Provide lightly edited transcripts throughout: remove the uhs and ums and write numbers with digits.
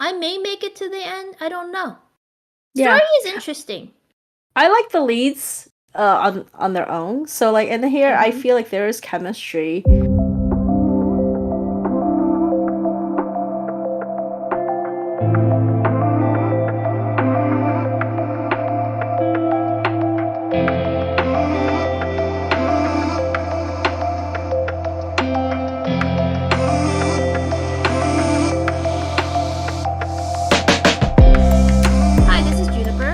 I may make it to the end. I don't know. Yeah. Story is interesting. I like the leads on their own. So like in here I Mm-hmm. feel like there is chemistry. Hi, this is Juniper.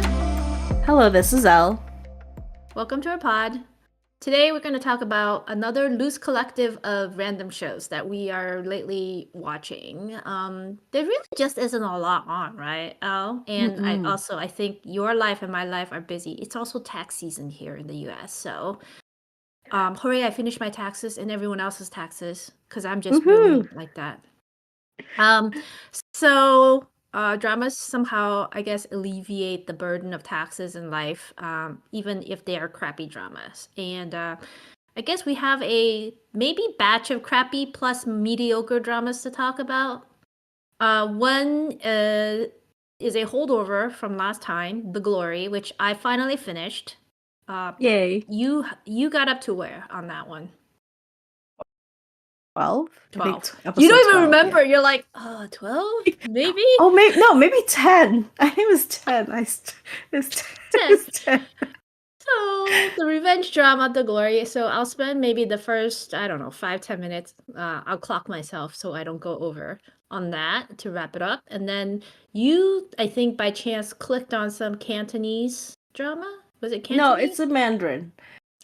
Hello, this is Elle. Welcome to our pod. Today we're going to talk about another loose collective of random shows that we are lately watching. There really just isn't a lot on, right, Al? And Mm-mm. I think your life and my life are busy. It's also tax season here in the U.S. So, hooray! I finished my taxes and everyone else's taxes because I'm just really Woohoo! like that. Um, so dramas somehow, I guess, alleviate the burden of taxes in life, even if they are crappy dramas. And I guess we have a maybe batch of crappy plus mediocre dramas to talk about. One is a holdover from last time, TheGlory, which I finally finished. Yay. You got up to where on that one? 12? I think 12. You episode don't even 12, yeah. remember. You're like, 12? Maybe? Oh, maybe 10. I think it was 10. It's 10. it's 10. So the revenge drama, TheGlory. So I'll spend maybe the first, I don't know, 5-10 minutes. I'll clock myself so I don't go over on that to wrap it up. And then you, I think by chance, clicked on some Cantonese drama. Was it No, Cantonese? it's a Mandarin.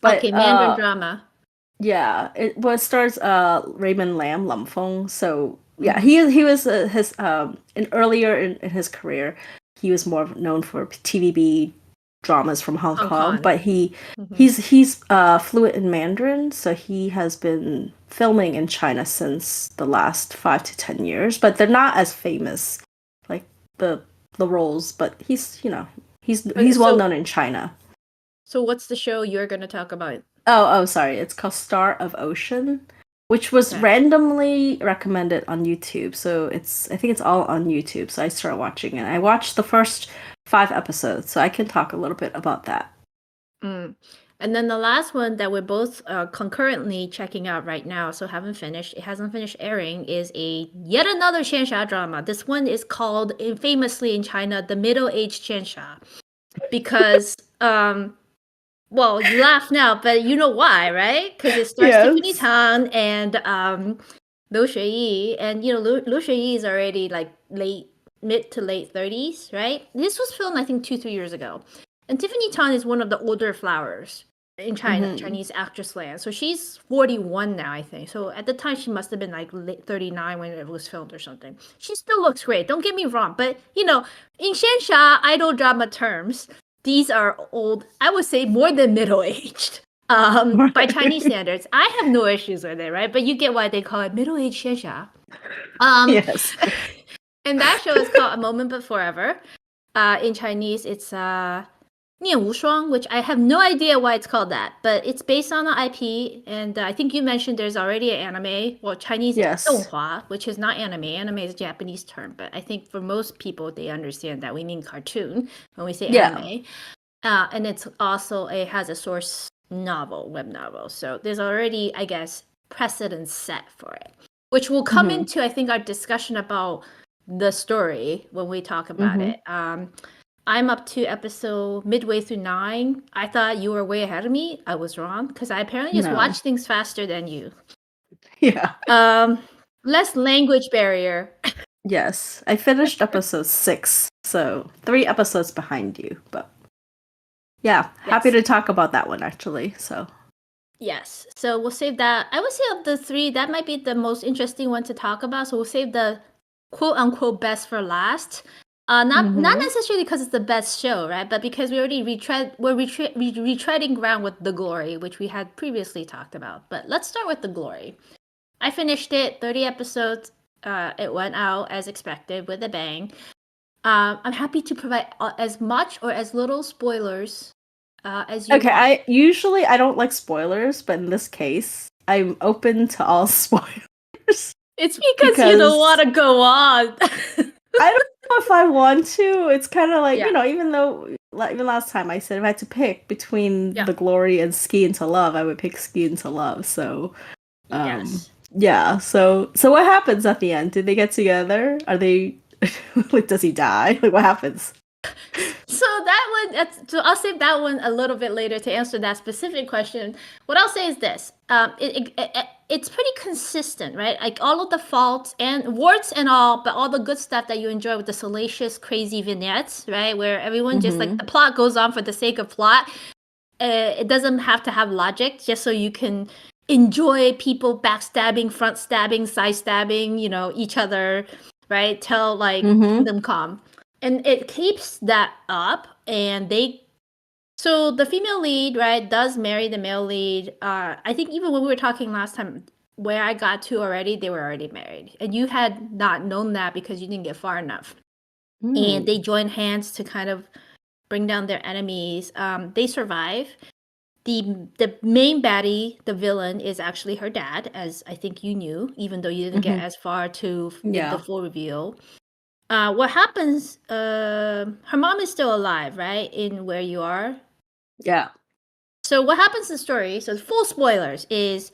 But Okay, Mandarin drama. yeah, it stars Raymond Lam Feng. So yeah, Mm-hmm. he was his in earlier in his career, he was more known for TVB dramas from Hong Hong Kong, Kong. but Mm-hmm. he's fluent in Mandarin, so he has been filming in China since the last 5 to 10 years, but they're not as famous like the roles, but he's well known in China. So what's the show you're going to talk about? Oh, sorry. It's called Star of Ocean, which was Okay. randomly recommended on YouTube. So I think it's all on YouTube. So I started watching it. I watched the first 5 episodes, so I can talk a little bit about that. Mm. And then the last one that we're both concurrently checking out right now, so haven't finished, it hasn't finished airing, is a yet another xianxia drama. This one is called famously in China the middle-aged xianxia because well, you laugh now, but you know why, right? Because it stars Tiffany Yes. Tang and Liu Shuyi, and Liu Shuyi is already like mid to late 30s, right? This was filmed I think 2-3 years ago, and Tiffany Tang is one of the older flowers in China, Mm-hmm. Chinese actress land. So she's 41 now, I think. So at the time she must have been like late 39 when it was filmed or something. She still looks great. Don't get me wrong, but in xianxia idol drama terms, these are old, I would say more than middle aged. By Chinese standards, I have no issues with it, right? But you get why they call it middle aged xianxia. Um, Yes. and that show is called A Moment But Forever. In Chinese, it's 念无双, which I have no idea why it's called that, but it's based on the IP. And I think you mentioned there's already an anime. Well, Chinese is Yes. 动画, which is not anime. Anime is a Japanese term, but I think for most people, they understand that we mean cartoon when we say Yeah. anime. And it's also has a source novel, web novel. So there's already, I guess, precedent set for it, which will come Mm-hmm. into, I think, our discussion about the story when we talk about Mm-hmm. it. I'm up to episode midway through 9. I thought you were way ahead of me. I was wrong because I apparently just No. watch things faster than you. Yeah. Less language barrier. Yes. I finished episode 6, so 3 episodes behind you, but yeah, happy Yes. to talk about that one actually. So Yes. So we'll save that. I would say of the 3, that might be the most interesting one to talk about. So we'll save the quote unquote best for last. Not necessarily because it's the best show, right? But because we're retreading ground with TheGlory, which we had previously talked about. But let's start with TheGlory. I finished it, 30 episodes. It went out as expected with a bang. I'm happy to provide as much or as little spoilers as you okay, want. I don't like spoilers, but in this case, I'm open to all spoilers. It's because you don't want to go on. I don't if I want to. It's kind of like, Yeah. even though, like, even last time I said if I had to pick between Yeah. TheGlory and Ski Into Love, I would pick Ski Into Love. So, Yes. yeah. So what happens at the end? Do they get together? Are they like, does he die? Like, what happens? So so I'll save that one a little bit later to answer that specific question. What I'll say is this: it's pretty consistent, right? Like all of the faults and warts and all, but all the good stuff that you enjoy with the salacious, crazy vignettes, right? Where everyone just like the plot goes on for the sake of plot. It doesn't have to have logic, just so you can enjoy people backstabbing, front stabbing, side stabbing, each other, right? Till like kingdom come. And it keeps that up, and so the female lead, right, does marry the male lead. I think even when we were talking last time, where I got to already, they were already married, and you had not known that because you didn't get far enough. And they join hands to kind of bring down their enemies. They survive. The main baddie, the villain, is actually her dad, as I think you knew, even though you didn't get as far to the full reveal. What happens? Her mom is still alive, right? In where you are. Yeah. So what happens in the story? So full spoilers is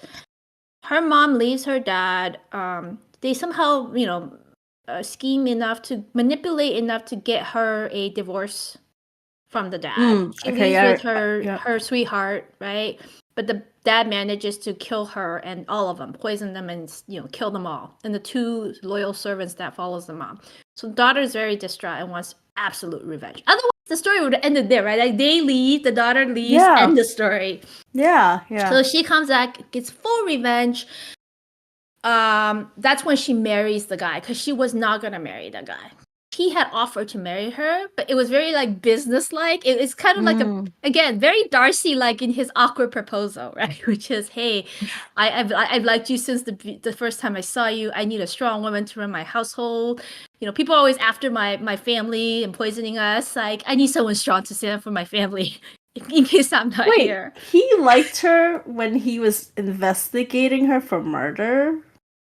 her mom leaves her dad. They somehow, scheme enough to manipulate enough to get her a divorce from the dad. She Okay, leaves with her sweetheart, right? But the dad manages to kill her and all of them, poison them, and kill them all, and the two loyal servants that follows the mom. So the daughter is very distraught and wants absolute revenge. Otherwise, the story would have ended there, right? Like they leave, the daughter leaves, end the story. Yeah. So she comes back, gets full revenge. That's when she marries the guy, because she was not gonna marry the guy. He had offered to marry her, but it was very like business-like. It's kind of like again, very Darcy-like in his awkward proposal, right? Which is, hey, I've liked you since the first time I saw you. I need a strong woman to run my household. People are always after my family and poisoning us. Like, I need someone strong to stand up for my family in case I'm not here. He liked her when he was investigating her for murder.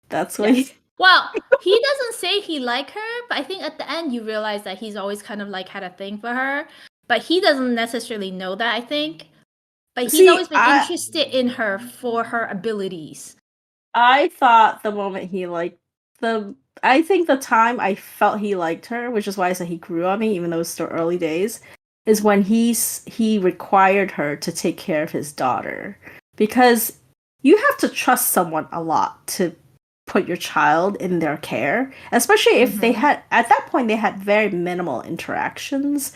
That's what Well, he doesn't say he liked her, but I think at the end you realize that he's always kind of like had a thing for her. But he doesn't necessarily know that, I think. But he's always been interested in her for her abilities. I thought the moment he liked I think the time I felt he liked her, which is why I said he grew on me, even though it was still early days, is when he required her to take care of his daughter. Because you have to trust someone a lot to put your child in their care, especially if they had, at that point, they had very minimal interactions.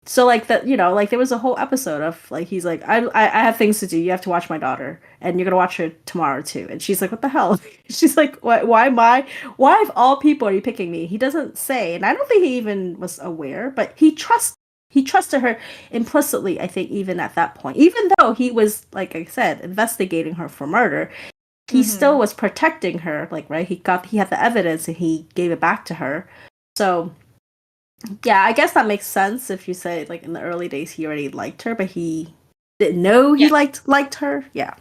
So like that, like there was a whole episode of like he's like, I have things to do. You have to watch my daughter, and you're gonna watch her tomorrow too. And she's like, what the hell? She's like, why of all people are you picking me? He doesn't say, and I don't think he even was aware, but he trusted her implicitly. I think even at that point, even though he was, like I said, investigating her for murder, he still was protecting her. Like, right, he had the evidence and he gave it back to her. So. Yeah, I guess that makes sense if you say like in the early days he already liked her, but he didn't know he liked her. Yeah.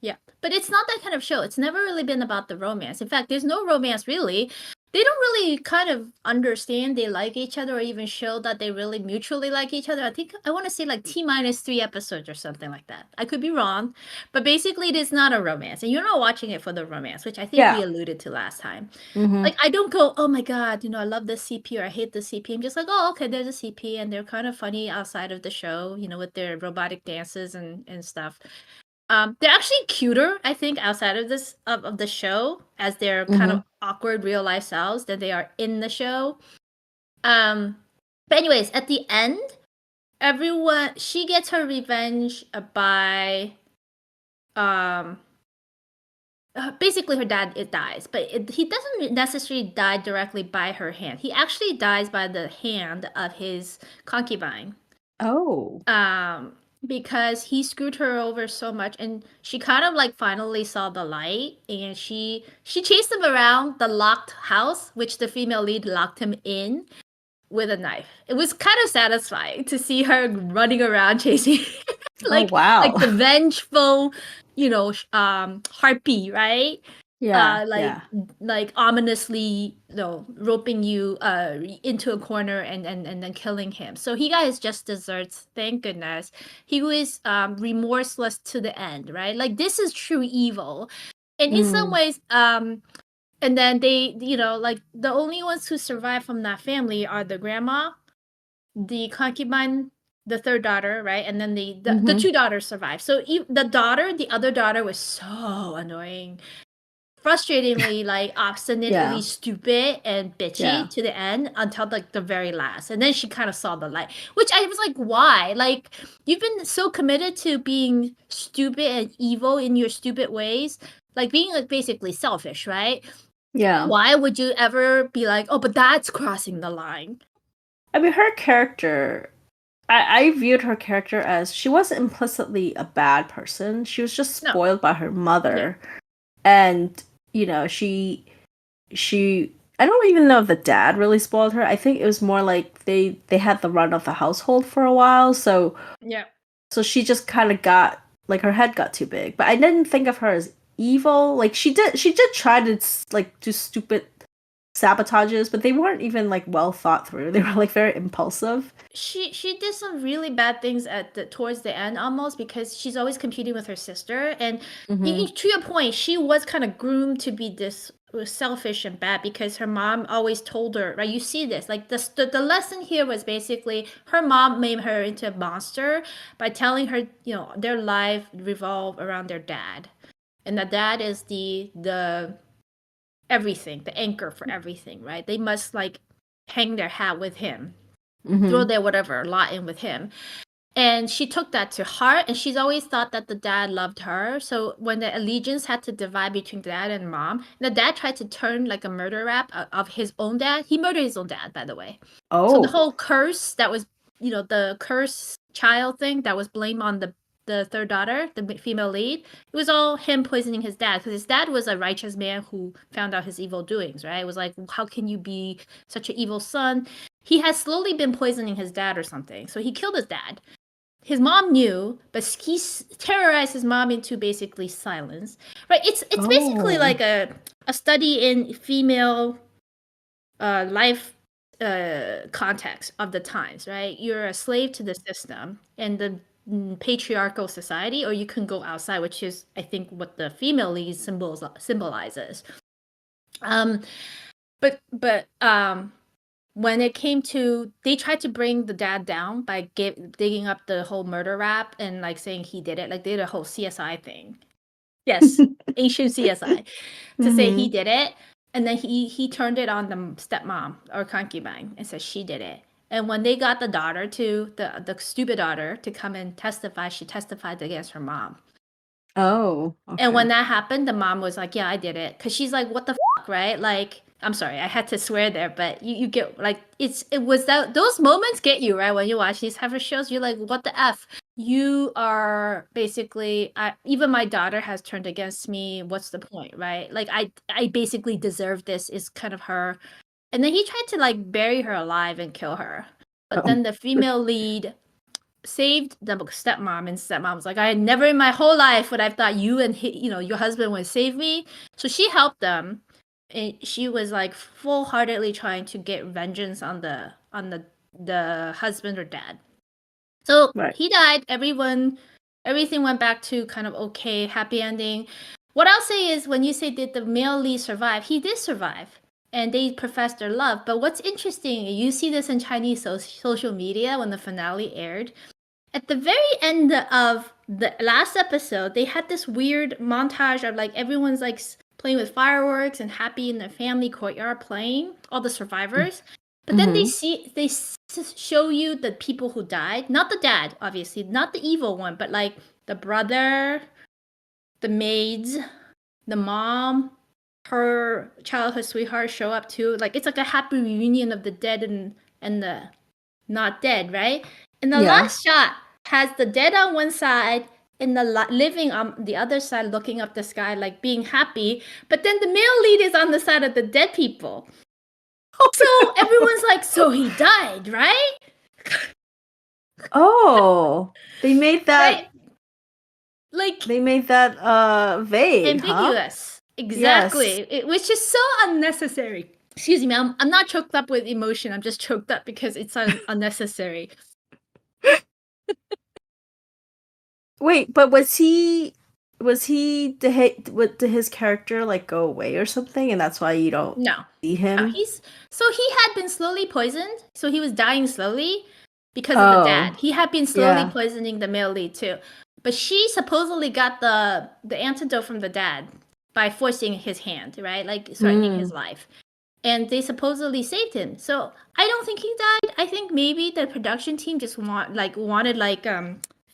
Yeah. But it's not that kind of show. It's never really been about the romance. In fact, there's no romance really. They don't really kind of understand they like each other or even show that they really mutually like each other. I want to say like T-3 episodes or something like that. I could be wrong, but basically it is not a romance, and you're not watching it for the romance, which I think we alluded to last time. Like, I don't go, oh my god, I love this CP or I hate this CP. I'm just like, oh, okay, there's a CP and they're kind of funny outside of the show, with their robotic dances and stuff. They're actually cuter, I think, outside of this of the show, as their kind of awkward real life selves than they are in the show. But anyways, at the end, she gets her revenge by basically her dad dies, but he doesn't necessarily die directly by her hand. He actually dies by the hand of his concubine. Oh. Because he screwed her over so much, and she kind of like finally saw the light, and she chased him around the locked house, which the female lead locked him in with a knife. It was kind of satisfying to see her running around chasing like wow. like the vengeful, harpy, right? Yeah, like yeah. ominously, roping you into a corner and then killing him. So he got his just desserts, thank goodness. He was remorseless to the end, right? Like this is true evil. And in some Mm. ways, and then they, like the only ones who survive from that family are the grandma, the concubine, the third daughter, right? And then the Mm-hmm. two daughters survive. So the other daughter was so annoying, frustratingly like obstinately Yeah, stupid and yeah. bitchy to the end until like the very last, and then she kind of saw the light, which I was like, why? Like, you've been so committed to being stupid and evil in your stupid ways, like being like basically selfish, right? Yeah. Why would you ever be like, oh, but that's crossing the line? I mean, her character, I viewed her character as she wasn't implicitly a bad person. She was just No. spoiled by her Yeah. mother. And, she I don't even know if the dad really spoiled her. I think it was more like they had the run of the household for a while, Yeah. so she just kind of got like her head got too big. But I didn't think of her as evil. Like she did try to like do stupid sabotages, but they weren't even like well thought through. They were like very impulsive. She did some really bad things at the towards the end, almost, because she's always competing with her sister, and Mm-hmm. to your point, she was kind of groomed to be this selfish and bad because her mom always told her, right? You see this, like the lesson here was basically her mom made her into a monster by telling her, their life revolve around their dad, and the dad is the everything, the anchor for everything, right? They must like hang their hat with him, throw Mm-hmm. their whatever lot in with him. And she took that to heart, and she's always thought that the dad loved her. So when the allegiance had to divide between dad and mom, the dad tried to turn like a murder rap of his own dad. He murdered his own dad, by the way. So the Oh. whole curse that was, the curse child thing that was blamed on the third daughter, the female lead, it was all him poisoning his dad, because his dad was a righteous man who found out his evil doings, right? It was like, how can you be such an evil son? He has slowly been poisoning his dad or something. So he killed his dad. His mom knew, but he terrorized his mom into basically silence. Right? It's basically Oh. like a study in female life context of the times, right? You're a slave to the system and the patriarchal society, or you can go outside, which is, I think, what the female lead symbolizes. Um, but when it came to, they tried to bring the dad down by digging up the whole murder rap and like saying he did it, like they did a whole CSI thing. Yes, ancient CSI, to say he Mm-hmm. did it, and then he turned it on the stepmom or concubine and said she did it. And when they got the daughter to the stupid daughter to come and testify, she testified against her mom. Oh, And when okay. that happened, the mom was like, "Yeah, I did it," because she's like, "What the right?" Like, I'm sorry, I had to swear there, but you get like, it was that those moments get you, right? When you watch these type of shows, you're like, "What the f?" You are basically, even my daughter has turned against me. What's the point, right? Like, I basically deserve this. Is kind of her. And then he tried to like bury her alive and kill her, but Oh. then the female lead saved the stepmom, and stepmom was like, I never in my whole life would I've thought you and your husband would save me. So she helped them, and she was like full-heartedly trying to get vengeance on the husband or dad. So Right. he died. Everything went back to kind of okay, happy ending. What I'll say is, when you say did the male lead survive, he did survive, and they professed their love. But what's interesting, you see this in Chinese social media when the finale aired. At the very end of the last episode, they had this weird montage of like everyone's like playing with fireworks and happy in the family courtyard playing, all the survivors. But then Mm-hmm. they show you the people who died, not the dad, obviously, not the evil one, but like the brother, the maids, the mom, her childhood sweetheart show up too. Like it's like a happy reunion of the dead and the not dead, right? And the Yeah. last shot has the dead on one side and the living on the other side, looking up the sky, like being happy. But then the male lead is on the side of the dead people. So everyone's like, so he died, right? Oh, they made Right? that Like they made that vague, huh? ambiguous. Exactly. Yes. Which is so unnecessary. Excuse me, I'm not choked up with emotion. I'm just choked up because it's unnecessary. Wait, but did his character like go away or something, and that's why you don't No. see No, him? he had been slowly poisoned, so he was dying slowly because of the dad. Oh, He had been slowly yeah. poisoning the male lead too. But she supposedly got the antidote from the dad by forcing his hand, right? Like threatening his Hmm. life. And they supposedly saved him. So I don't think he died. I think maybe the production team just wanted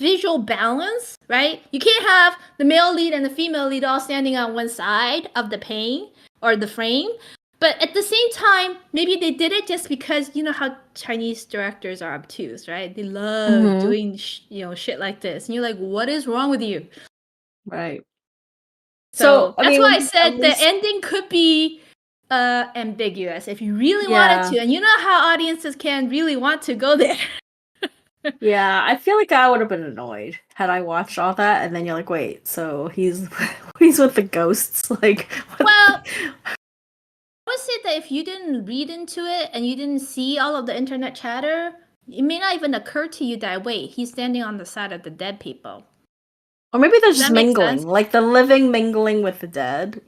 visual balance, right? You can't have the male lead and the female lead all standing on one side of the pane or the frame. But at the same time, maybe they did it just because you know how Chinese directors are obtuse, right? They love Hmm. doing shit like this, and you're like, what is wrong with you? Right. So, So I that's mean, why I at said the least, ending could be ambiguous if you really wanted yeah. to, and you know how audiences can really want to go there. Yeah, I feel like I would have been annoyed had I watched all that, and then you're like, wait, so he's he's with the ghosts, like what? Well, I would say that if you didn't read into it and you didn't see all of the internet chatter, it may not even occur to you that wait, he's standing on the side of the dead people. Or maybe they're Does just that make sense? mingling, like the living mingling with the dead,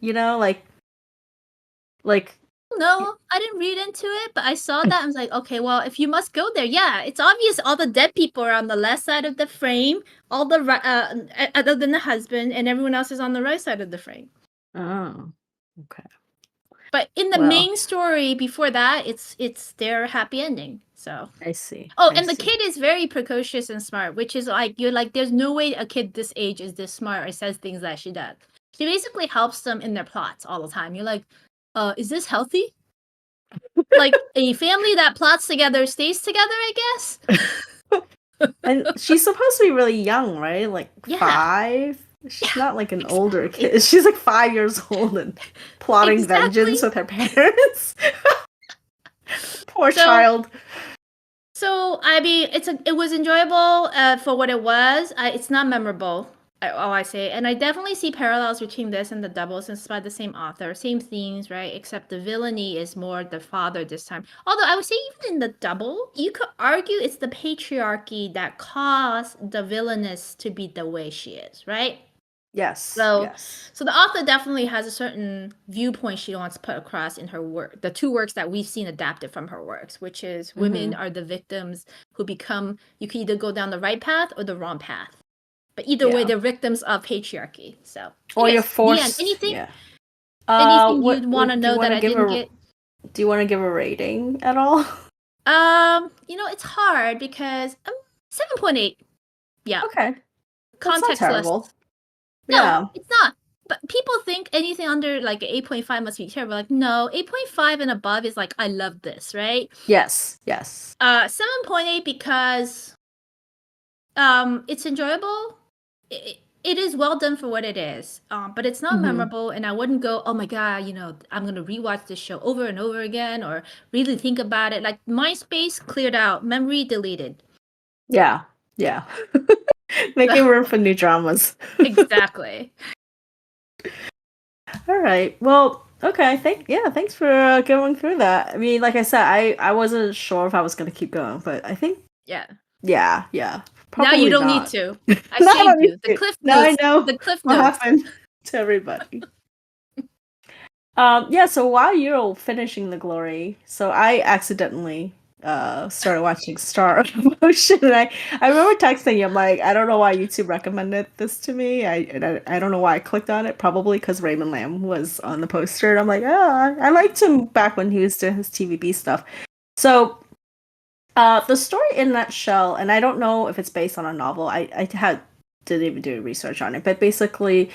like No, I didn't read into it, but I saw that. I was like, okay, well, if you must go there, yeah, it's obvious all the dead people are on the left side of the frame, all the other than the husband, and everyone else is on the right side of the frame. oh, okay. But in the Well, main story before that, it's their happy ending. So I see. oh, I and the see. kid is very precocious and smart, which is like you're like, there's no way a kid this age is this smart or says things that she does. She basically helps them in their plots all the time. You're like, is this healthy? Like a family that plots together stays together, I guess. And she's supposed to be really young, right? Like Yeah, 5. She's yeah, not like an older exactly, kid. She's like 5 years old and plotting vengeance exactly. with her parents. Poor So child. So I mean, it was enjoyable for what it was. It's not memorable. All I say, and I definitely see parallels between this and the double, since it's by the same author, same themes, right? Except the villainy is more the father this time. Although I would say even in the double, you could argue it's the patriarchy that caused the villainess to be the way she is, right? Yes, So, yes. so the author definitely has a certain viewpoint she wants to put across in her work. The two works that we've seen adapted from her works, which is women Mm-hmm. are the victims who become, you can either go down the right path or the wrong path. But either way, Yeah. they're victims of patriarchy. So, Or you're anyways, the end. forced. Anything? Yeah. Anything What you'd want to would do you know want that to I give didn't a get? do you want to give a rating at all? It's hard because 7.8. Yeah, Okay. That's not contextless. terrible. No, Yeah. it's not. But people think anything under like 8.5 must be terrible. Like, no, 8.5 and above is like, I love this, right? Yes. Yes. 7.8 because it's enjoyable. It is well done for what it is. But it's not Mm-hmm. memorable, and I wouldn't go, oh my god, I'm gonna rewatch this show over and over again or really think about it. Like my space cleared out, memory deleted. Yeah. Yeah. Making room for new dramas. Exactly. All right. Well, okay. Thanks for going through that. I mean, like I said, I wasn't sure if I was gonna keep going, but I think Yeah. yeah, Now you probably don't need not. to. I Now I saved don't need you. The to. cliff Now I notes. know The cliff what notes. happened to everybody. Yeah, so while you're finishing The Glory, so I accidentally started watching Star of Emotion, and I remember texting you. I'm like, I don't know why YouTube recommended this to me. I don't know why I clicked on it. Probably because Raymond Lamb was on the poster, and I'm like, oh, I liked him back when he was doing his TVB stuff. So the story in a nutshell, and I don't know if it's based on a novel. Didn't even do research on it, but basically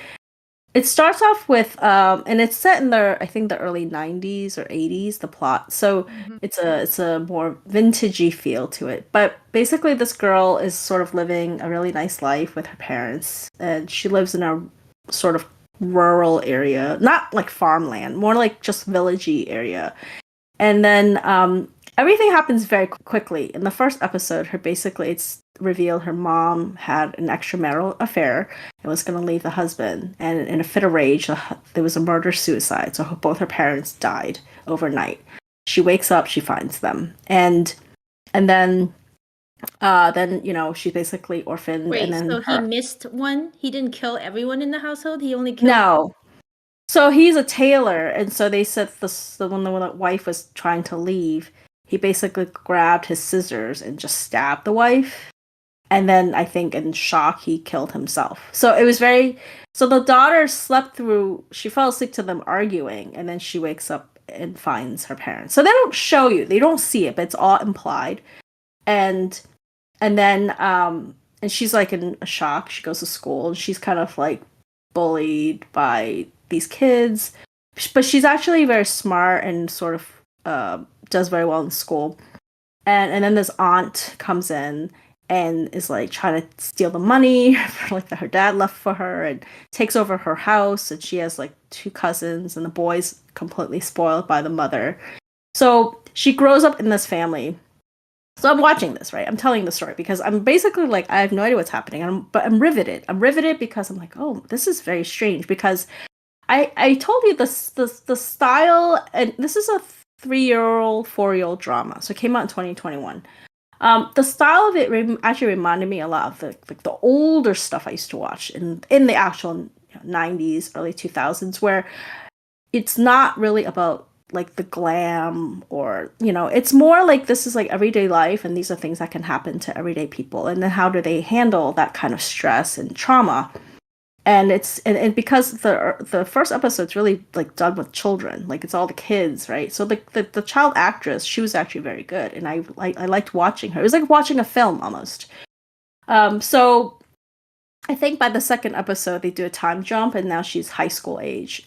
it starts off with and it's set in the I think the early 90s or 80s, the plot. So Mhm. it's a more vintagey feel to it. But basically this girl is sort of living a really nice life with her parents, and she lives in a sort of rural area, not like farmland, more like just villagey area. And then everything happens very quickly. In the first episode, it's revealed her mom had an extramarital affair and was going to leave the husband. And in a fit of rage, there was a murder suicide. So both her parents died overnight. She wakes up, she finds them, and then she's basically orphaned. And Wait, then so he missed one? He didn't kill everyone in the household? He only killed. no. So he's a tailor, and so they said when the wife was trying to leave, he basically grabbed his scissors and just stabbed the wife. And then I think in shock he killed himself. So it was very. So the daughter slept through. She fell asleep to them arguing, and then she wakes up and finds her parents. So they don't show you. They don't see it, but it's all implied. And and she's like in a shock. She goes to school and she's kind of like bullied by these kids, but she's actually very smart and sort of does very well in school. And then this aunt comes in and is like trying to steal the money like that her dad left for her, and takes over her house. And she has like two cousins, and the boys completely spoiled by the mother. So she grows up in this family. So I'm watching this, right? I'm telling the story because I'm basically like, I have no idea what's happening, but I'm riveted. I'm riveted because I'm like, oh, this is very strange. Because I told you the style, and this is a 3-year-old, 4-year-old drama, so it came out in 2021. The style of it actually reminded me a lot of the older stuff I used to watch in the actual 90s, early 2000s, where it's not really about like the glam, or it's more like this is like everyday life, and these are things that can happen to everyday people, and then how do they handle that kind of stress and trauma. And and because the first episode's really like done with children, like it's all the kids, right? So the child actress, she was actually very good, and I liked watching her. It was like watching a film almost. So I think by the second episode they do a time jump, and now she's high school age.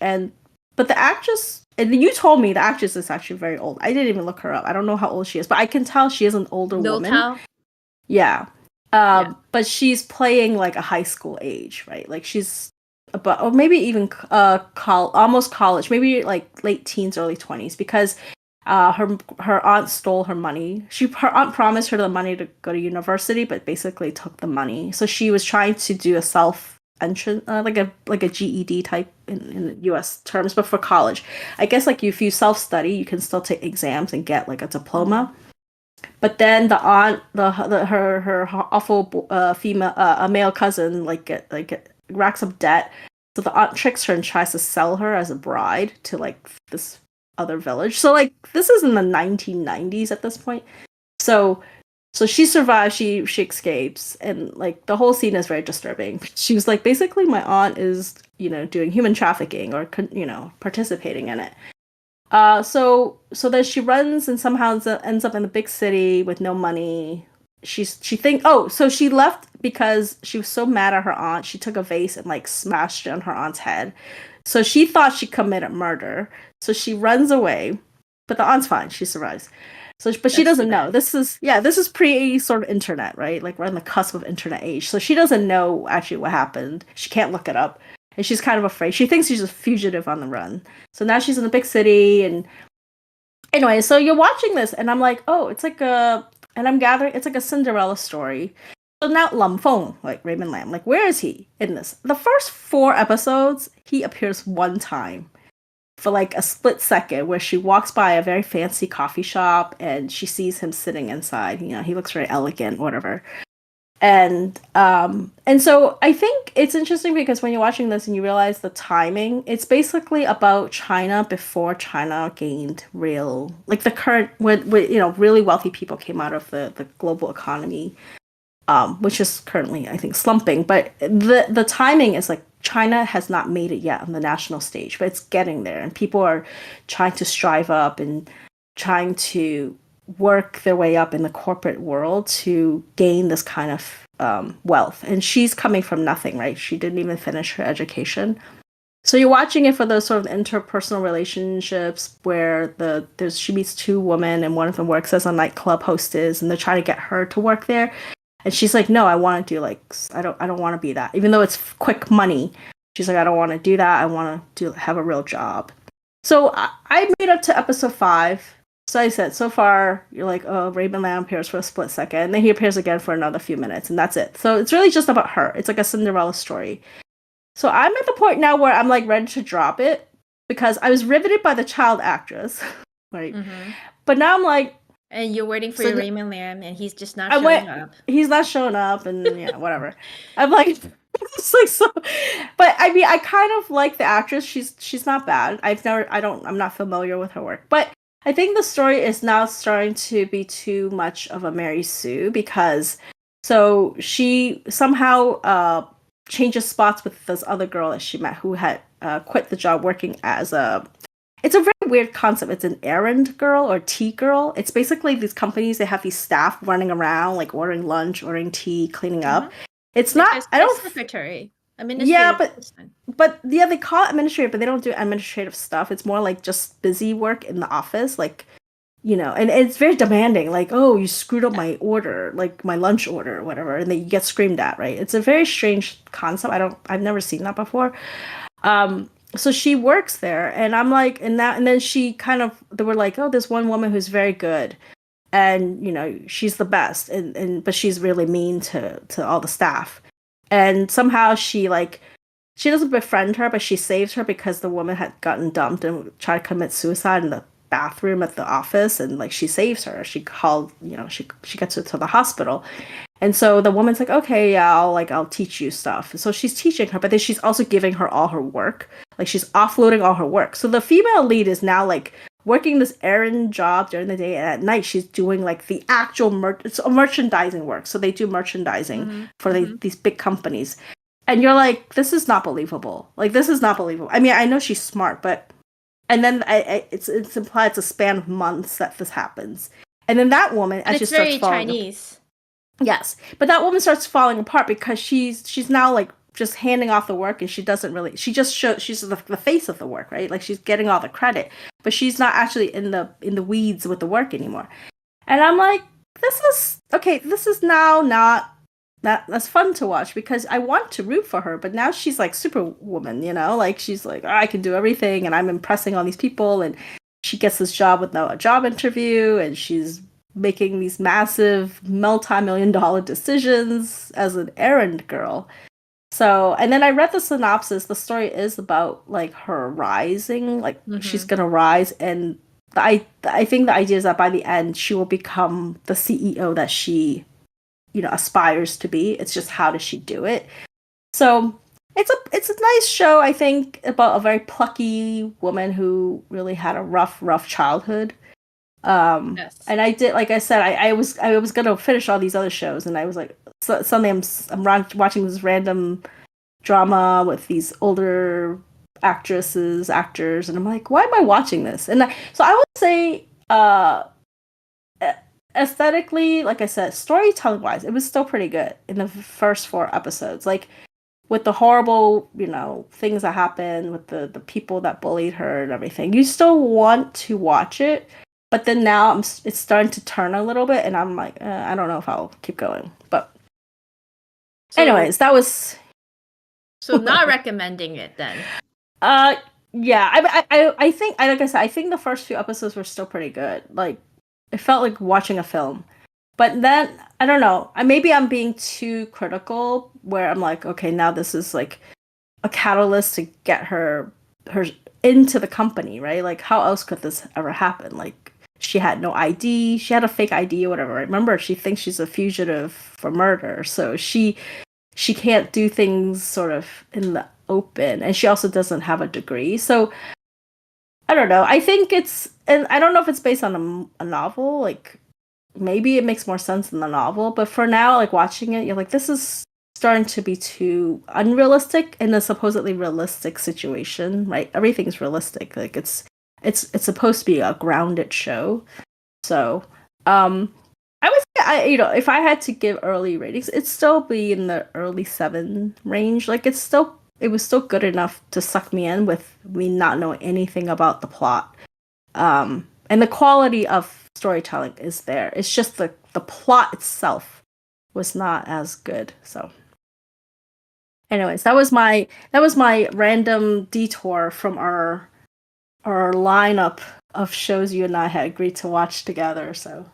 But the actress, and you told me the actress is actually very old. I didn't even look her up. I don't know how old she is, but I can tell she is an older woman. Yeah. Yeah. But she's playing like a high school age, right? Like she's about, or maybe even almost college, maybe like late teens, early 20s, because her aunt stole her money. Her aunt promised her the money to go to university, but basically took the money. So she was trying to do a self entrance, like a GED type in U.S. terms, but for college. I guess like if you self study, you can still take exams and get like a diploma. But then the aunt, her awful female, a male cousin, racks up debt. So the aunt tricks her and tries to sell her as a bride to like this other village. So like this is in the 1990s at this point. So she survives. She escapes, and like the whole scene is very disturbing. She was like, basically, my aunt is doing human trafficking or participating in it. So then she runs and somehow ends up in a big city with no money. She so she left because she was so mad at her aunt. She took a vase and like smashed it on her aunt's head. So she thought she committed murder. So she runs away, but the aunt's fine. She survives. So, but she doesn't know. This is pre sort of internet, right? Like we're on the cusp of internet age. So she doesn't know actually what happened. She can't look it up. And she's kind of afraid. She thinks she's a fugitive on the run. So now she's in the big city. And anyway, so you're watching this, and I'm like, oh, and I'm gathering, it's like a Cinderella story. So now Lam Feng, like Raymond Lam, like where is he in this? The first 4 episodes, he appears one time for like a split second, where she walks by a very fancy coffee shop and she sees him sitting inside. He looks very elegant, whatever. And so I think it's interesting because when you're watching this and you realize the timing, it's basically about China before China gained real, like the current, when really wealthy people came out of the global economy, which is currently, I think, slumping. But the timing is like China has not made it yet on the national stage, but it's getting there, and people are trying to strive up and trying to work their way up in the corporate world to gain this kind of wealth. And she's coming from nothing, right? She didn't even finish her education. So you're watching it for those sort of interpersonal relationships where she meets 2 women, and one of them works as a nightclub hostess, and they're trying to get her to work there. And she's like, no, I want to do I don't want to be that. Even though it's quick money. She's like, I don't want to do that. I want to have a real job. So I made up to episode 5. So I said, so far, you're like, oh, Raymond Lamb appears for a split second, and then he appears again for another few minutes, and that's it. So it's really just about her. It's like a Cinderella story. So I'm at the point now where I'm like ready to drop it because I was riveted by the child actress, right? Mm-hmm. But now I'm like, And you're waiting for so your Raymond Lamb, and he's just not I went. showing up. He's not showing up, and yeah, whatever. I'm like, it's like so. But I mean, I kind of like the actress. She's not bad. I'm not familiar with her work, but I think the story is now starting to be too much of a Mary Sue because so she somehow changes spots with this other girl that she met who had quit the job working as a it's a very weird concept. It's an errand girl or tea girl. It's basically these companies, they have these staff running around, like ordering lunch, ordering tea, cleaning up. It's Like not, I a don't, secretary, yeah, administrative but, assistant. but yeah, they call it administrative, but they don't do administrative stuff. It's more like just busy work in the office, like, and it's very demanding. Like, oh, you screwed up my order, like my lunch order or whatever, and then you get screamed at, right? It's a very strange concept. I've never seen that before. So she works there, and I'm like, and then she kind of, they were like, oh, there's one woman who's very good, and she's the best, and but she's really mean to all the staff, and somehow she doesn't befriend her, but she saves her because the woman had gotten dumped and tried to commit suicide in the bathroom at the office, and like she saves her. She called, she gets her to the hospital, and so the woman's like, okay, yeah, I'll teach you stuff. So she's teaching her, but then she's also giving her all her work. Like she's offloading all her work. So the female lead is now like working this errand job during the day, and at night she's doing like the actual it's a merchandising work. So they do merchandising for these big companies. And you're like, this is not believable. Like this is not believable. I mean, I know she's smart, but and then it's implied it's a span of months that this happens. And then that woman actually starts falling. Chinese. Yes, but that woman starts falling apart because she's now like just handing off the work, and she doesn't really. She just shows she's the face of the work, right? Like she's getting all the credit, but she's not actually in the weeds with the work anymore. And I'm like, this is okay. This is now not that's fun to watch because I want to root for her, but now she's like superwoman, like she's like, oh, I can do everything, and I'm impressing all these people, and she gets this job with no job interview, and she's making these massive multi-million-dollar decisions as an errand girl. So, and then I read the synopsis. The story is about like her rising, like she's gonna rise, and I think the idea is that by the end she will become the CEO that she, aspires to be. It's just how does she do it? So it's a nice show, I think, about a very plucky woman who really had a rough childhood. Yes. And I did, like I said, I was gonna finish all these other shows, and I was like, suddenly I'm watching this random drama with these older actors, and I'm like, why am I watching this? And so I would say, aesthetically, like I said, storytelling wise, it was still pretty good in the first 4 episodes. Like with the horrible, things that happened with the people that bullied her and everything, you still want to watch it. But then now it's starting to turn a little bit, and I'm like, I don't know if I'll keep going. But anyways, that was. So not recommending it then. Yeah, I think, like I said, I think the first few episodes were still pretty good. Like, it felt like watching a film. But then I don't know. Maybe I'm being too critical, where I'm like, okay, now this is like a catalyst to get her into the company, right? Like, how else could this ever happen? Like, she had no ID. She had a fake ID or whatever. Right? Remember, she thinks she's a fugitive for murder, so she can't do things sort of in the open, and she also doesn't have a degree. So I don't know. I think and I don't know if it's based on a novel. Like, maybe it makes more sense in the novel, but for now, like watching it, you're like, this is starting to be too unrealistic in a supposedly realistic situation, right? Everything's realistic. Like it's supposed to be a grounded show. So, I would say, if I had to give early ratings, it'd still be in the early 7 range. Like it was still good enough to suck me in with me not knowing anything about the plot. And the quality of storytelling is there. It's just the plot itself was not as good. So anyways, that was my random detour from our lineup of shows you and I had agreed to watch together. So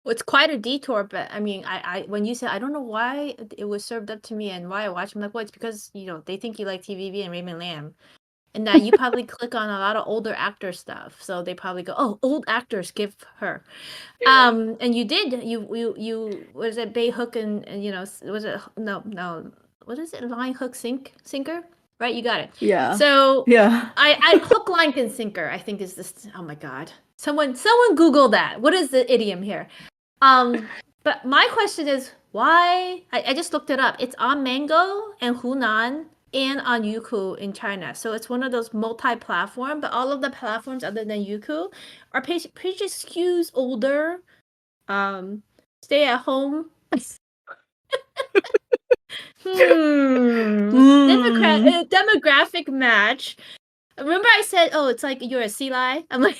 It's quite a detour, but I mean, when you said I don't know why it was served up to me and why I watched, I'm like, well, it's because they think you like TVV and Raymond Lamb, and that you probably click on a lot of older actor stuff, so they probably go, oh, old actors, give her. And you did. You was it Bay Hook and was it no what is it, line hook sinker, right? You got it. yeah, So yeah, I hook line and sinker, I think is this. Oh my god, someone Google that. What is the idiom here? But my question is why? I just looked it up. It's on Mango and Hunan and on Youku in China. So it's one of those multi-platform, but all of the platforms other than Youku are pretty skews older. Stay at home. mm, Demographic match. Remember I said, oh, it's like you're a sea lion? I'm like,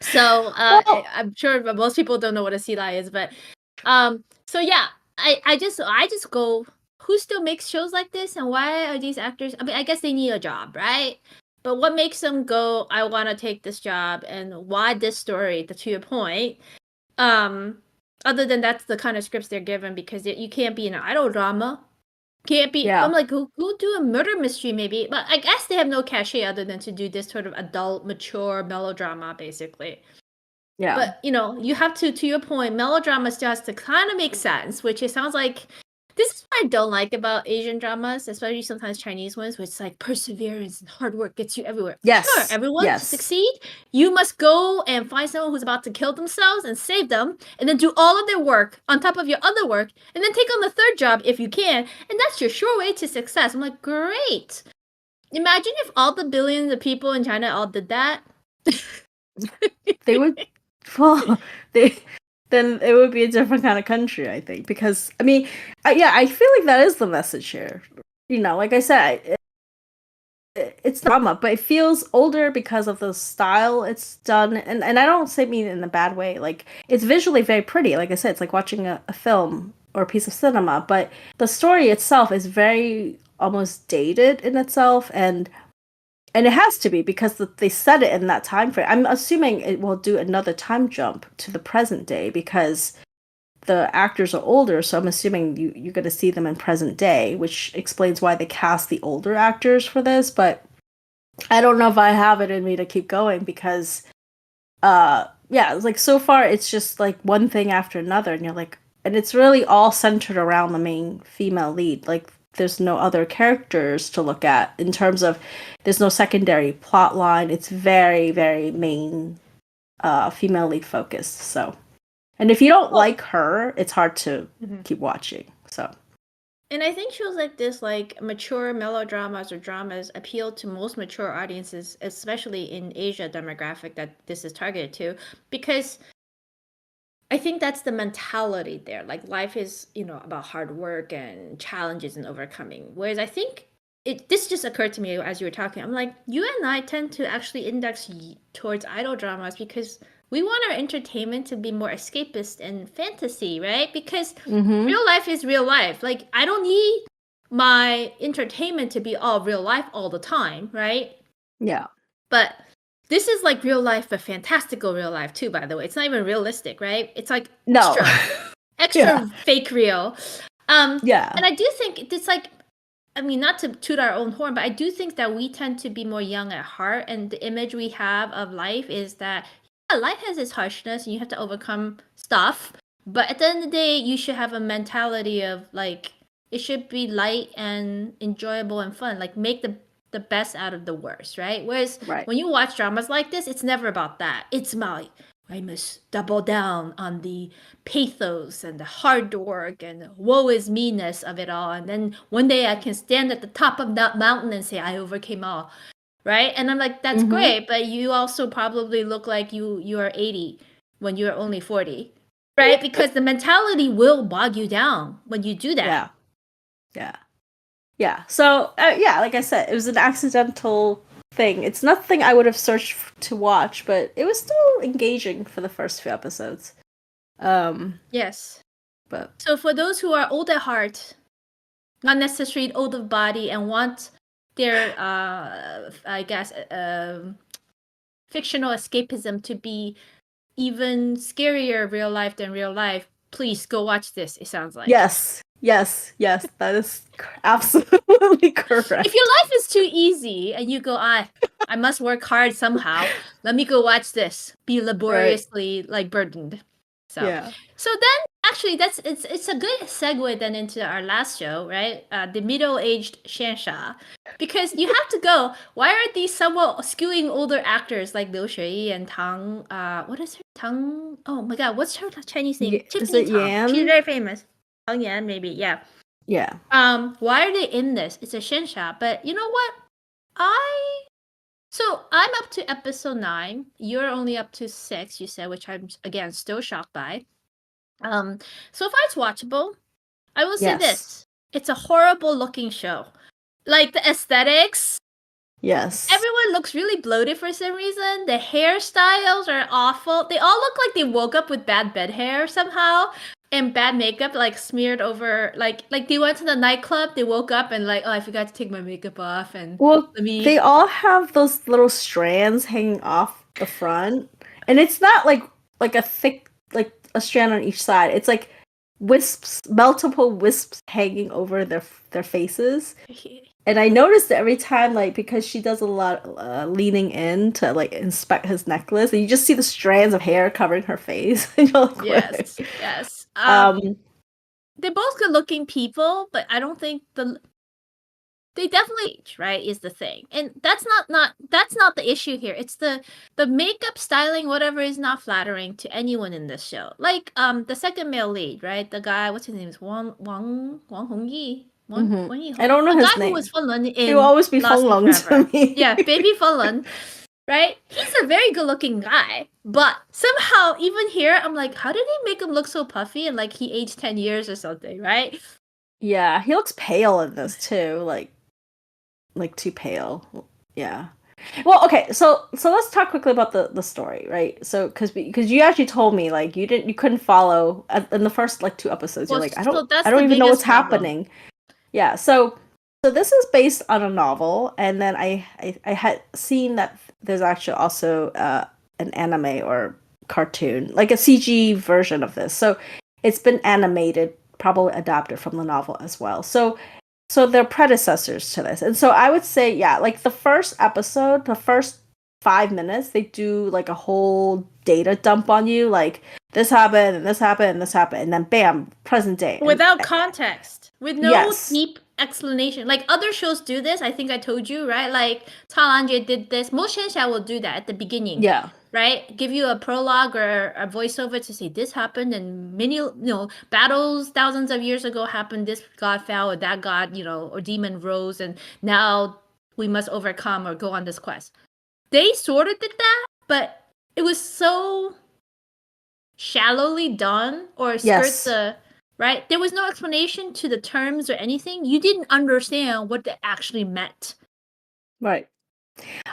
so well, I'm sure most people don't know what a sea lion is, but so yeah, I just go, who still makes shows like this, and why are these actors? I mean, I guess they need a job, right? But what makes them go, I want to take this job, and why this story? To your point, um, other than that's the kind of scripts they're given, because you can't be in an idol drama. Can't be. I'm yeah, like, go do a murder mystery maybe, but I guess they have no cachet other than to do this sort of adult, mature melodrama, basically. yeah. But you have to your point, melodrama still has to kind of make sense, which it sounds like this is what I don't like about Asian dramas, especially sometimes Chinese ones, which is like perseverance and hard work gets you everywhere. Sure, Yes, everyone to yes, succeed, you must go and find someone who's about to kill themselves and save them, and then do all of their work on top of your other work, and then take on the third job if you can, and that's your sure way to success. I'm like, great. Imagine if all the billions of people in China all did that. they would. Well, they then it would be a different kind of country, I think, because I mean, yeah, I feel like that is the message here. Like I said, it's drama, but it feels older because of the style it's done, and I don't say mean in a bad way. Like it's visually very pretty. Like I said, it's like watching a film or a piece of cinema, but the story itself is very almost dated in itself, and it has to be because they set it in that time frame. I'm assuming it will do another time jump to the present day because the actors are older, so I'm assuming you're going to see them in present day, which explains why they cast the older actors for this. But I don't know if I have it in me to keep going because, yeah, like so far it's just like one thing after another, and you're like, and it's really all centered around the main female lead. Like there's no other characters to look at in terms of there's no secondary plot line. It's very, very main female lead focused. So, and if you don't Well, like her, it's hard to keep watching. So, and I think shows like this, like mature melodramas or dramas, appeal to most mature audiences, especially in Asia demographic that this is targeted to, because I think that's the mentality there. Like life is, about hard work and challenges and overcoming. Whereas I think this just occurred to me as you were talking. I'm like, you and I tend to actually index towards idol dramas because we want our entertainment to be more escapist and fantasy, right? Because mm-hmm. real life is real life. Like I don't need my entertainment to be all real life all the time, right? Yeah. But this is like real life, but fantastical real life too, by the way. It's not even realistic, right? It's like No. Yeah. extra fake real. Yeah. And I do think it's like, I mean, not to toot our own horn, but I do think that we tend to be more young at heart, and the image we have of life is that yeah, life has its harshness, and you have to overcome stuff. But at the end of the day, you should have a mentality of like it should be light and enjoyable and fun. Like make the best out of the worst, right? Whereas Right. when you watch dramas like this, it's never about that. It's about I must double down on the pathos and the hard work and woe is meanness of it all. And then one day I can stand at the top of that mountain and say, I overcame all. Right. And I'm like, that's Mm-hmm. great. But you also probably look like you are 80 when you're only 40. Right. Because the mentality will bog you down when you do that. Yeah. Yeah. Yeah. So, yeah, like I said, it was an accidental thing. It's nothing I would have searched to watch, but it was still engaging for the first few episodes. Yes. But So for those who are old at heart, not necessarily old of body, and want their I guess fictional escapism to be even scarier real life than real life, please go watch this. It sounds like. Yes, yes, yes. That is absolutely If your correct. life is too easy and you go, I must work hard somehow. Let me go watch this. Be Right. laboriously like burdened. So, Yeah. so then actually it's a good segue then into our last show, right? The middle-aged xianxia, because you have to go. Why are these somewhat skewing older actors like Liu Shui and Tang? What is her Tang? Oh my God, what's her Chinese name? Is Tiffany it Tang. She's Yan? very famous. Tang Yan, maybe, yeah. Yeah. Why are they in this? It's a xianxia, but you know what? I so I'm up to episode 9. You're only up to 6, you said, which I'm again still shocked by. So far it's watchable. I will say Yes. this: it's a horrible looking show. Like the aesthetics, Yes. everyone looks really bloated for some reason. The hairstyles are awful. They all look like they woke up with bad bed hair somehow and bad makeup like smeared over like they went to the nightclub, they woke up and like, oh, I forgot to take my makeup off and Well, let they me all have those little strands hanging off the front, and it's not like a thick like a strand on each side. It's like wisps, multiple wisps hanging over their faces. And I noticed it every time, like because she does a lot leaning in to like inspect his necklace, and you just see the strands of hair covering her face. And you're like, Yes, "Wait." yes. Um, They're both good looking people, but I don't think they definitely right is the thing, and that's not the issue here. It's the makeup, styling, whatever is not flattering to anyone in this show. Like the second male lead, right? The guy, what's his name, is Wang Hongyi. mhm. Wang I Yihong, don't know a guy his who was name. Fenlun He will in always be Lost Feng in Long to Forever. me. Yeah, baby Fenlun, right? He's a very good looking guy, but somehow even here, I'm like, how did they make him look so puffy and like he aged 10 years or something, right? Yeah, he looks pale in this too, like too pale. Yeah. Well, okay, so let's talk quickly about the story, right? So because you actually told me like you couldn't follow in the first like 2 episodes. You're Well, like so I that's don't the even know what's biggest problem. happening. Yeah. So this is based on a novel, and then I had seen that there's actually also an anime or cartoon, like a CG version of this. So it's been animated, probably adapted from the novel as well. So they're predecessors to this. And so I would say, yeah, like the first episode, the first 5 minutes, they do like a whole data dump on you, like this happened and this happened and this happened, and then bam, present day. And Without context, with no yes, deep explanation. Like other shows do this. I think I told you, right? Like Talanje did this. Most Shansha will do that at the beginning, yeah, right? Give you a prologue or a voiceover to say this happened and many, battles thousands of years ago happened. This god fell or that god, or demon rose, and now we must overcome or go on this quest. They sort of did that, but it was so shallowly done or skirt yes, the right. There was no explanation to the terms or anything. You didn't understand what that actually meant. right.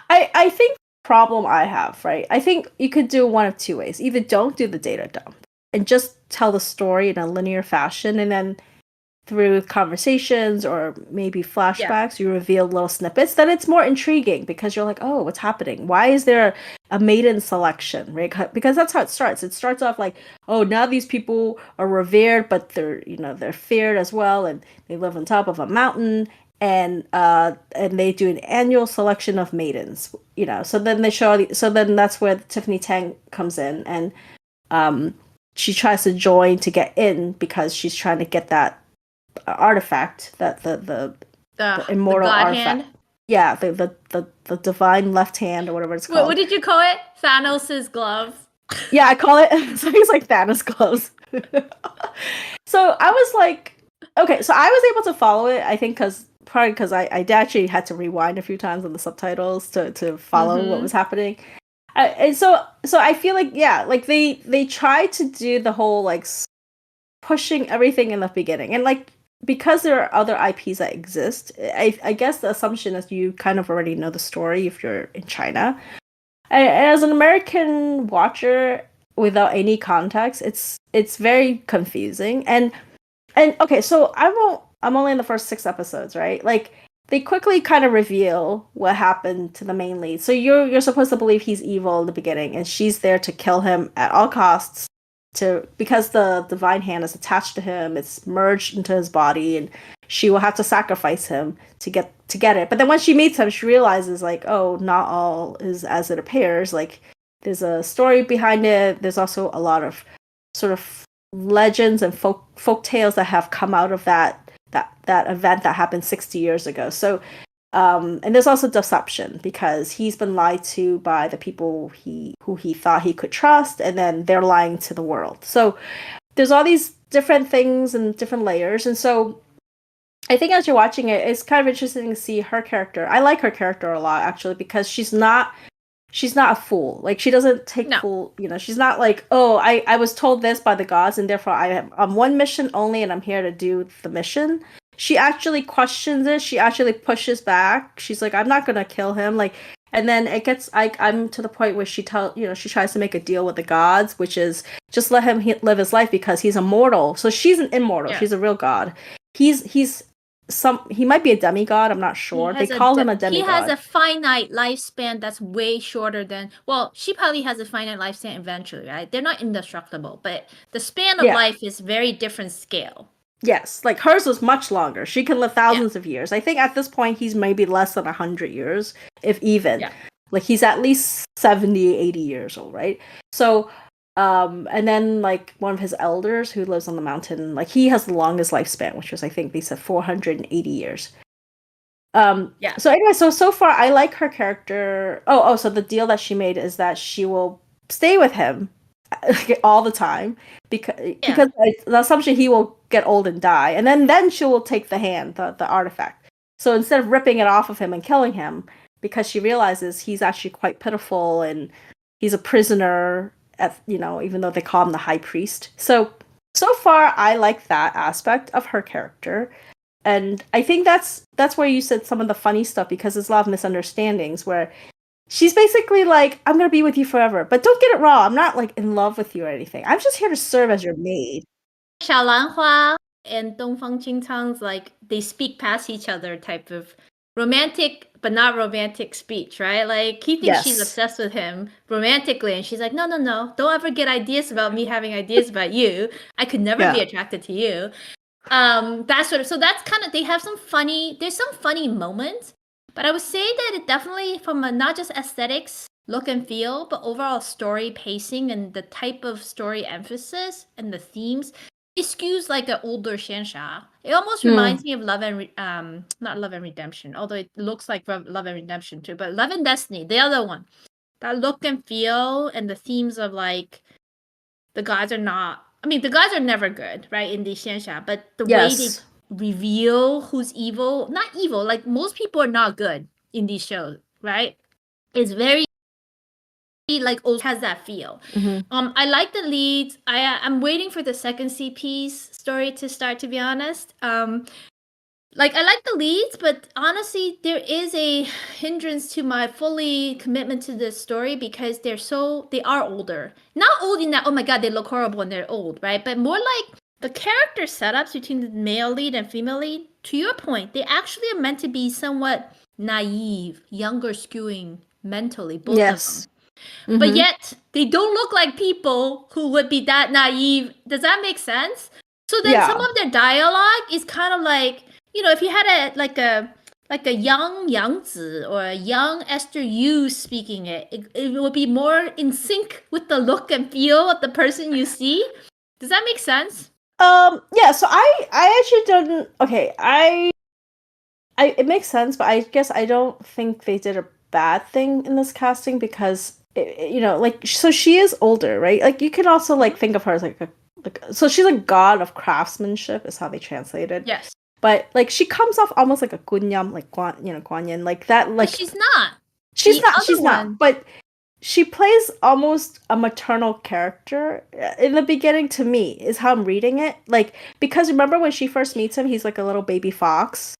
I think the problem I have, right? I think you could do one of two ways. Either don't do the data dump and just tell the story in a linear fashion, and then through conversations or maybe Yeah. flashbacks, you reveal little snippets, then it's more intriguing because you're like, oh, what's happening? Why is there a maiden selection, right? Because that's how it starts. It starts off like, oh, now these people are revered, but they're feared as well, and they live on top of a mountain, and they do an annual selection of maidens, So then so then that's where Tiffany Tang comes in, and um, she tries to join to get in because she's trying to get that artifact, that the The immortal god artifact. hand. Yeah, the divine left hand or whatever it's What called. did you call it? Thanos's glove. Yeah, I call it things like Thanos gloves. So I was like, okay, so I was able to follow it. I think probably because I actually had to rewind a few times on the subtitles to follow what Mm-hmm. was happening. And so I feel like, yeah, like they tried to do the whole like pushing everything in the beginning, and like because there are other IPs that exist, I guess the assumption is you kind of already know the story if you're in China. And as an American watcher without any context, it's very confusing. And okay, so I'm only in the first 6 episodes, right? Like they quickly kind of reveal what happened to the main lead. So you're supposed to believe he's evil in the beginning, and she's there to kill him at all costs. Because the divine hand is attached to him, it's merged into his body, and she will have to sacrifice him to get it. But then when she meets him, she realizes like, oh, not all is as it appears. Like there's a story behind it. There's also a lot of sort of legends and folk tales that have come out of that event that happened 60 years ago. So and there's also deception because he's been lied to by the people who he thought he could trust, and then they're lying to the world. So there's all these different things and different layers. And so I think as you're watching it, it's kind of interesting to see her character. I like her character a lot actually because she's not a fool. Like she doesn't take No. fool, she's not like, oh, I was told this by the gods and therefore I am on one mission only and I'm here to do the mission. She actually questions it. She actually pushes back. She's like, I'm not gonna kill him. Like, and then it gets I'm to the point where she tries to make a deal with the gods, which is just let him live his life because he's immortal. So she's an immortal. Yeah. She's a real god. He might be a demigod, I'm not sure. They call him a demigod. He has a finite lifespan that's way shorter than, well, she probably has a finite lifespan eventually, right? They're not indestructible, but the span of life is very different scale. Yes, like hers was much longer. She can live thousands of years. I think at this point he's maybe less than 100 years, if even. Yeah. Like he's at least 70, 80 years old, right? So and then like one of his elders who lives on the mountain, like he has the longest lifespan, which was I think they said 480 years. Yeah. So anyway, so far I like her character. So the deal that she made is that she will stay with him all the time because the assumption he will get old and die, and then she will take the hand, the artifact. So instead of ripping it off of him and killing him, because she realizes he's actually quite pitiful and he's a prisoner even though they call him the high priest. So far I like that aspect of her character. And I think that's where you said some of the funny stuff, because there's a lot of misunderstandings where she's basically like, I'm gonna be with you forever, but don't get it wrong, I'm not like in love with you or anything. I'm just here to serve as your maid. 小兰花 and 东方青苍, like they speak past each other type of romantic but not romantic speech, right? Like he thinks she's obsessed with him romantically, and she's like, no, don't ever get ideas about me having ideas about you. I could never be attracted to you. That's kind of, they have there's some funny moments, but I would say that it definitely, from a not just aesthetics, look and feel, but overall story pacing and the type of story emphasis and the themes, it skews like an older xianxia. It almost reminds me of Love and not Love and Redemption, although it looks like Love and Redemption too, but Love and Destiny, the other one. That look and feel and the themes of like the gods are never good, right, in the xianxia, but the way they reveal who's evil, not evil, like most people are not good in these shows, right? It's very like old, has that feel. I like the leads. I'm waiting for the second CP's story to start, to be honest. Like I like the leads, but honestly there is a hindrance to my fully commitment to this story because they are older. Not old in that, oh my god, they look horrible and they're old, right? But more like the character setups between the male lead and female lead, to your point, they actually are meant to be somewhat naive, younger skewing mentally, both of them. But yet, they don't look like people who would be that naive. Does that make sense? So then some of their dialogue is kind of like, if you had a young Yang or a young Esther Yu speaking it would be more in sync with the look and feel of the person you see. Does that make sense? Yeah, so I actually don't, it makes sense, but I guess I don't think they did a bad thing in this casting because so she is older, right? Like you can also like think of her as so she's a god of craftsmanship is how they translate it. Yes. But like she comes off almost like a gunyam, like Guan Yin, like that. Like but she's not. She's not. But she plays almost a maternal character in the beginning. To me, is how I'm reading it. Like because remember when she first meets him, he's like a little baby fox.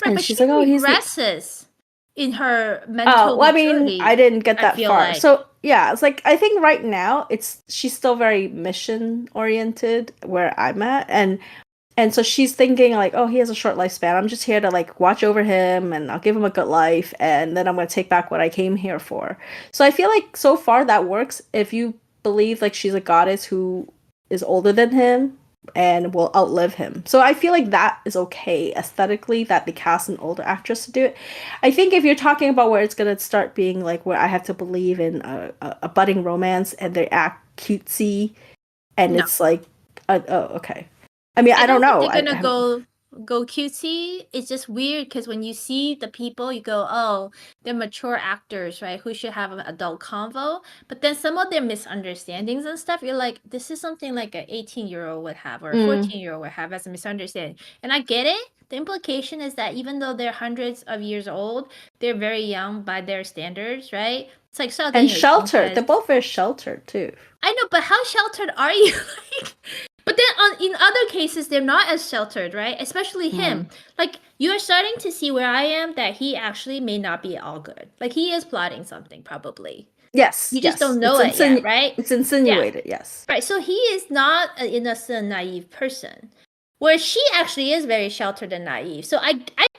Right, but she's like, oh, regresses in her mental maturity. I didn't get that far. Like. So yeah, it's like I think right now she's still very mission oriented where I'm at, and And so she's thinking like, oh, he has a short lifespan. I'm just here to like watch over him and I'll give him a good life and then I'm gonna take back what I came here for. So I feel like so far that works if you believe like she's a goddess who is older than him and will outlive him. So I feel like that is okay aesthetically that they cast an older actress to do it. I think if you're talking about where it's gonna start being like where I have to believe in a budding romance and they act cutesy and No. it's like, oh, okay. I mean, I I don't don't think know. they're I gonna haven't. go cutesy. It's just weird because when you see the people, you go, "Oh, they're mature actors, right? Who should have an adult convo." But then some of their misunderstandings and stuff, you're like, "This is something like an 18-year-old would have or a Mm. 14-year-old would have as a misunderstanding." And I get it. The implication is that even though they're hundreds of years old, they're very young by their standards, right? It's like And Xiao sheltered. says, They're both very sheltered too. I know, but how sheltered are you? Like, but then in other cases, they're not as sheltered, right? Especially him. Mm. Like, you are starting to see where I am that he actually may not be all good. Like, he is plotting something, probably. Yes, You just yes. don't know it yet, right? It's Yeah. insinuated, yes. Right. So he is not an innocent, naive person. Whereas she actually is very sheltered and naive. So I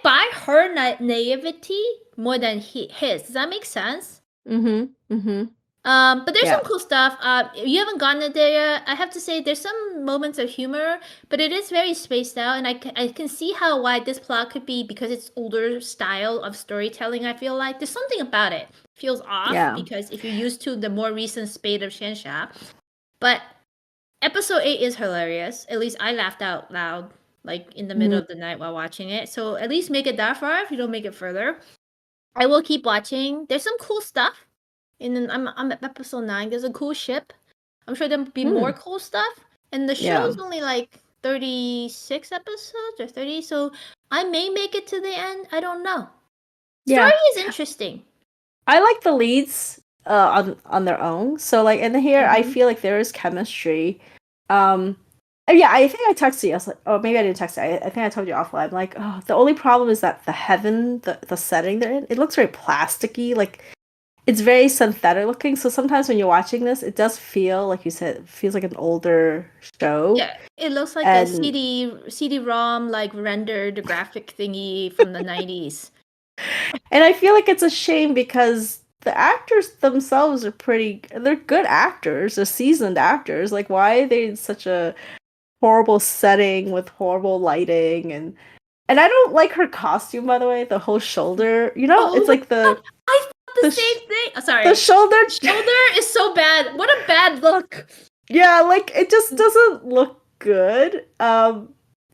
buy her naivety more than his. Does that make sense? Mm-hmm. Mm-hmm. But there's some Yeah. cool stuff. You haven't gotten there yet. I have to say, there's some moments of humor, but it is very spaced out, and I can see how why this plot could be because it's older style of storytelling. I feel like there's something about it feels off Yeah. because if you're used to the more recent spate of xianxia, but episode 8 is hilarious. At least I laughed out loud, like in the middle Mm. of the night while watching it. So at least make it that far. If you don't make it further, I will keep watching. There's some cool stuff. And then I'm at episode 9. There's a cool ship. I'm sure there'll be more Mm. cool stuff. And the Yeah. show's only like 36 episodes or 30, so I may make it to the end. I don't know. Story Yeah. is interesting. I like the leads on their own. So like in here I Mm-hmm. feel like there is chemistry. Um and yeah, I think I texted you. I was like, oh, maybe I didn't text you. I think I told you offline. I'm like, oh, the only problem is that the heaven, the setting they're in, it looks very plasticky. Like it's very synthetic looking. So sometimes when you're watching this, it does feel like you said, it feels like an older show. Yeah, it looks like a And CD-ROM like rendered graphic thingy from the 90s. I feel like it's a shame because the actors themselves are they're good actors, they're seasoned actors. Like why are they in such a horrible setting with horrible lighting and I don't like her costume by the way, the whole shoulder. You know, Oh it's my like god, I thought the the same thing. Oh, the sorry. shoulder Shoulder is so bad. What a bad look. yeah, like it just doesn't look good.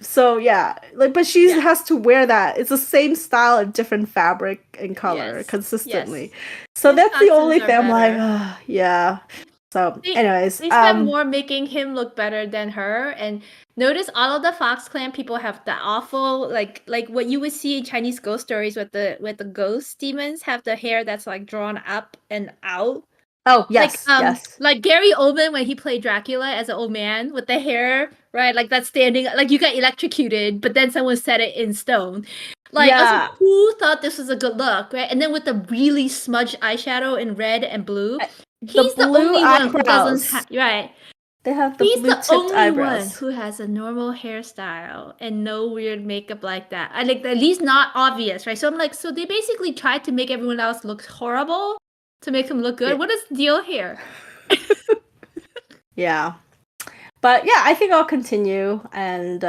So yeah, like but she Yeah. has to wear that. It's the same style of different fabric and color Yes. consistently. Yes. So His that's the costumes only are thing I'm like, better. yeah. So anyways, They spent more making him look better than her. And notice all of the Fox Clan people have the awful like what you would see in Chinese ghost stories with the ghost demons have the hair that's like drawn up and out. oh yes, yes. Like Gary Oldman when he played Dracula as an old man with the hair, right? Like that's standing like you got electrocuted, but then someone set it in stone. Like I was like, Yeah. who thought this was a good look, right? And then with the really smudged eyeshadow in red and blue, The he's the blue only one who doesn't have eyebrows. right. They have the He's blue the tipped only one eyebrows. who has a normal hairstyle and no weird makeup like that. I like at least not obvious, right? So I'm like, so they basically tried to make everyone else look horrible to make him look Yeah. good. What is the deal here? Yeah. But yeah, I think I'll continue and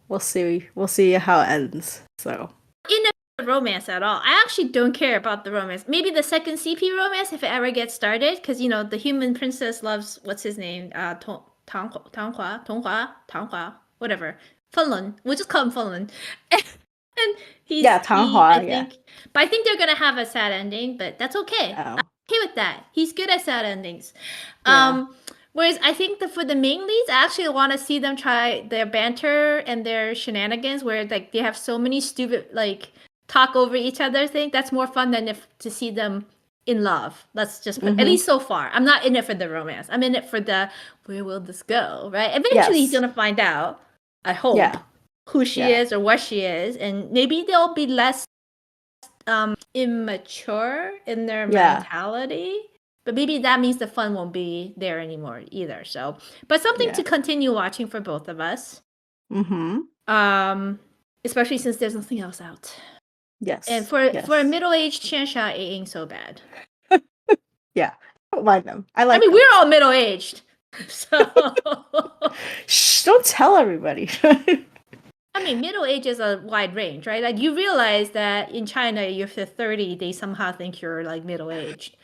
we'll see how it ends. So In the romance at all. I actually don't care about the romance. Maybe the second CP romance if it ever gets started, because the human princess loves what's his name, Tanghua, whatever, Fenlun. We'll just call him Fenlun. And yeah, I Tanghua, yeah. think, but I think they're gonna have a sad ending, but that's okay. I'm Oh. okay with that. He's good at sad endings. Yeah. Whereas I think for the main leads, I actually want to see them try their banter and their shenanigans, where like they have so many stupid like talk over each other thing. That's more fun than if to see them in love. Let's just put at Mm-hmm. least so far. I'm not in it for the romance. I'm in it for the where will this go, right? Eventually he's Yes. gonna find out. I hope Yeah. who she Yeah. is or what she is, and maybe they'll be less immature in their Yeah. mentality. But maybe that means the fun won't be there anymore either. So, but something Yeah. to continue watching for both of us. Especially since there's nothing else out. And Yes. for a Yes. middle-aged xianxia, it ain't so bad. Yeah. I don't mind them. I I like mean, them. we're all middle-aged, so Shh, don't tell everybody. I mean, middle age is a wide range, right? Like you realize that in China, if you're 30, they somehow think you're like middle-aged.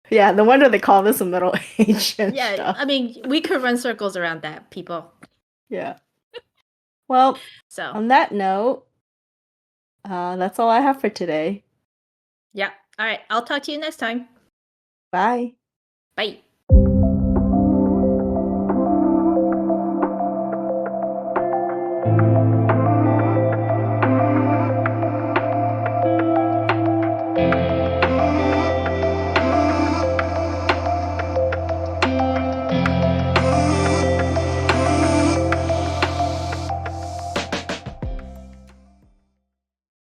Yeah, no wonder they call this a middle age and Yeah, stuff. I mean, we could run circles around that, people. Yeah. Well, So, on that note, that's all I have for today. yeah. All right, I'll talk to you next time. Bye. Bye.